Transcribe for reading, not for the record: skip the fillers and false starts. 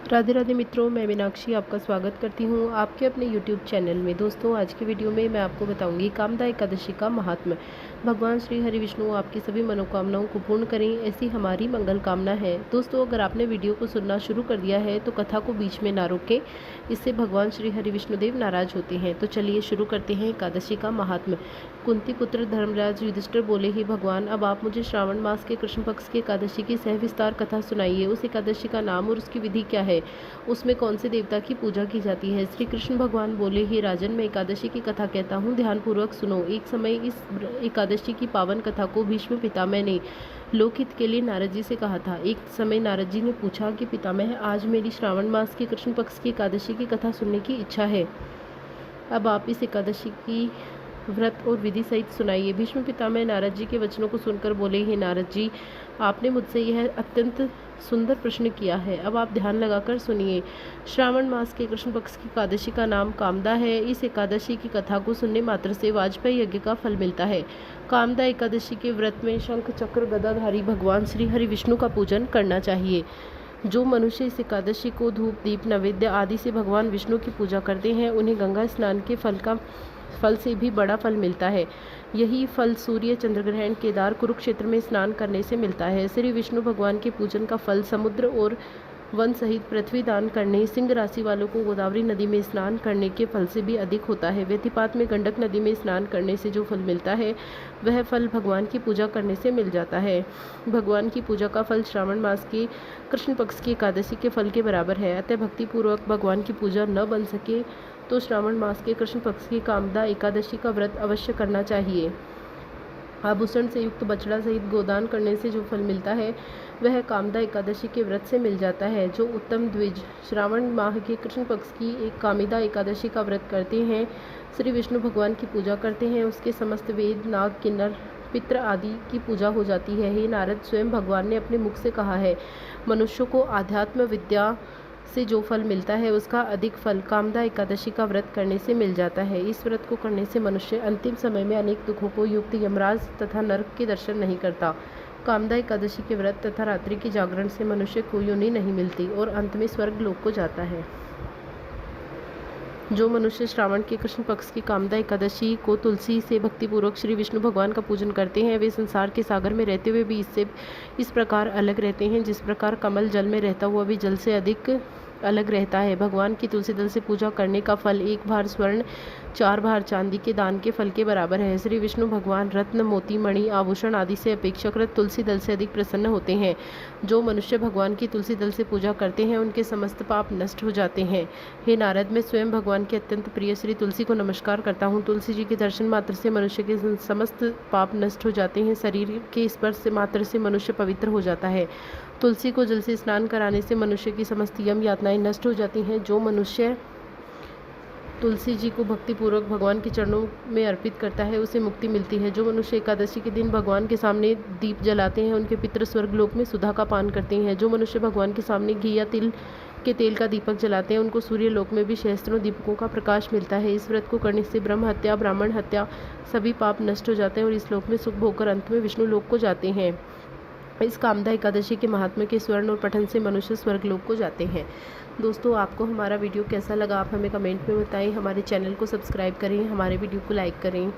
राधे राधे मित्रों, मैं मीनाक्षी आपका स्वागत करती हूँ आपके अपने YouTube चैनल में। दोस्तों, आज की वीडियो में मैं आपको बताऊंगी कामदा एकादशी का महात्म्य। भगवान श्री हरि विष्णु आपकी सभी मनोकामनाओं को पूर्ण करें, ऐसी हमारी मंगल कामना है। दोस्तों, अगर आपने वीडियो को सुनना शुरू कर दिया है तो कथा को बीच में ना रोकें, इससे भगवान श्री हरि विष्णुदेव नाराज होते हैं। तो चलिए शुरू करते हैं एकादशी का महात्म्य। कुंती पुत्र धर्मराज युधिष्ठिर बोले, ही भगवान, अब आप मुझे श्रावण मास के कृष्ण पक्ष की एकादशी की सहविस्तार कथा सुनाइए। उस एकादशी का नाम और उसकी विधि क्या है, उसमें कौन से देवता की पूजा की जाती है। श्री कृष्ण भगवान बोले, ही राजन, मैं एकादशी की कथा कहता हूँ, ध्यानपूर्वक सुनो। एक समय इस एकादशी की पावन कथा को भीष्म पितामह ने लोकहित के लिए नारद जी से कहा था। एक समय नारद जी ने पूछा कि पितामह, आज मेरी श्रावण मास के कृष्ण पक्ष की एकादशी की कथा सुनने की इच्छा है। अब आप इस एकादशी की व्रत और विधि सहित सुनाइए। भीष्म पितामह नारद जी के वचनों को सुनकर बोले, हे नारद जी, आपने मुझसे यह अत्यंत सुंदर प्रश्न किया है। अब आप ध्यान लगाकर सुनिए। श्रावण मास के कृष्ण पक्ष की एकादशी का नाम कामदा है। इस एकादशी की कथा को सुनने मात्र से वाजपेयी यज्ञ का फल मिलता है। कामदा एकादशी के व्रत में शंख चक्र गदाधारी भगवान श्री हरि विष्णु का पूजन करना चाहिए। जो मनुष्य इस एकादशी को धूप दीप नैवेद्य आदि से भगवान विष्णु की पूजा करते हैं, उन्हें गंगा स्नान के फल से भी बड़ा फल मिलता है। यही फल सूर्य चंद्रग्रहण केदार कुरुक्षेत्र में स्नान करने से मिलता है। श्री विष्णु भगवान के पूजन का फल समुद्र और वन सहित पृथ्वी दान करने, सिंह राशि वालों को गोदावरी नदी में स्नान करने के फल से भी अधिक होता है। व्यतिपात में गंडक नदी में स्नान करने से जो फल मिलता है, वह फल भगवान की पूजा करने से मिल जाता है। भगवान की पूजा का फल श्रावण मास की कृष्ण पक्ष की एकादशी के फल के बराबर है। अतः भक्तिपूर्वक भगवान की पूजा न बन सके तो श्रावण मास के कृष्ण पक्ष की कामदा एकादशी का व्रत अवश्य करना चाहिए। आभूषण से युक्त बछड़ा सहित गोदान करने से जो फल मिलता है, वह कामदा एकादशी के व्रत से मिल जाता है। जो उत्तम द्विज श्रावण माह के कृष्ण पक्ष की एक कामिदा एकादशी का व्रत करते हैं, श्री विष्णु भगवान की पूजा करते हैं, उसके समस्त वेद नाग किन्नर पितृ आदि की पूजा हो जाती है। हे नारद, स्वयं भगवान ने अपने मुख से कहा है, मनुष्यों को आध्यात्म विद्या से जो फल मिलता है, उसका अधिक फल कामदा एकादशी का व्रत करने से मिल जाता है। इस व्रत को करने से मनुष्य अंतिम समय में अनेक दुखों को युक्त यमराज तथा नरक के दर्शन नहीं करता। कामदा एकादशी के व्रत तथा रात्रि की जागरण से मनुष्य को योनि नहीं मिलती और अंत में स्वर्ग लोक को जाता है। जो मनुष्य श्रावण के कृष्ण पक्ष की कामदा एकादशी को तुलसी से भक्तिपूर्वक श्री विष्णु भगवान का पूजन करते हैं, वे संसार के सागर में रहते हुए भी इससे इस प्रकार अलग रहते हैं जिस प्रकार कमल जल में रहता हुआ भी जल से अधिक अलग रहता है। भगवान की तुलसी दल से पूजा करने का फल 1 भार स्वर्ण 4 भार चांदी के दान के फल के बराबर है। श्री विष्णु भगवान रत्न मोती मणि आभूषण आदि से अपेक्षाकृत तुलसी दल से अधिक प्रसन्न होते हैं। जो मनुष्य भगवान की तुलसी दल से पूजा करते हैं, उनके समस्त पाप नष्ट हो जाते हैं। हे नारद, मैं स्वयं भगवान के अत्यंत प्रिय श्री तुलसी को नमस्कार करता हूँ। तुलसी जी के दर्शन मात्र से मनुष्य के समस्त पाप नष्ट हो जाते हैं। शरीर के स्पर्श से मात्र से मनुष्य पवित्र हो जाता है। तुलसी को जल से स्नान कराने से मनुष्य की समस्त यम यातनाएं नष्ट हो जाती हैं। जो मनुष्य तुलसी जी को भक्तिपूर्वक भगवान के चरणों में अर्पित करता है, उसे मुक्ति मिलती है। जो मनुष्य एकादशी के दिन भगवान के सामने दीप जलाते हैं, उनके पितृ स्वर्ग लोक में सुधा का पान करते हैं। जो मनुष्य भगवान के सामने घी या तिल के तेल का दीपक जलाते हैं, उनको सूर्य लोक में भी सहस्त्रों दीपकों का प्रकाश मिलता है। इस व्रत को करने से ब्रह्म हत्या ब्राह्मण हत्या सभी पाप नष्ट हो जाते हैं और इस लोक में सुख भोगकर अंत में विष्णु लोक को जाते हैं। इस कामदा एकादशी के महात्म्य के स्वर्ण और पठन से मनुष्य स्वर्ग लोक को जाते हैं। दोस्तों, आपको हमारा वीडियो कैसा लगा, आप हमें कमेंट में बताएं। हमारे चैनल को सब्सक्राइब करें, हमारे वीडियो को लाइक करें।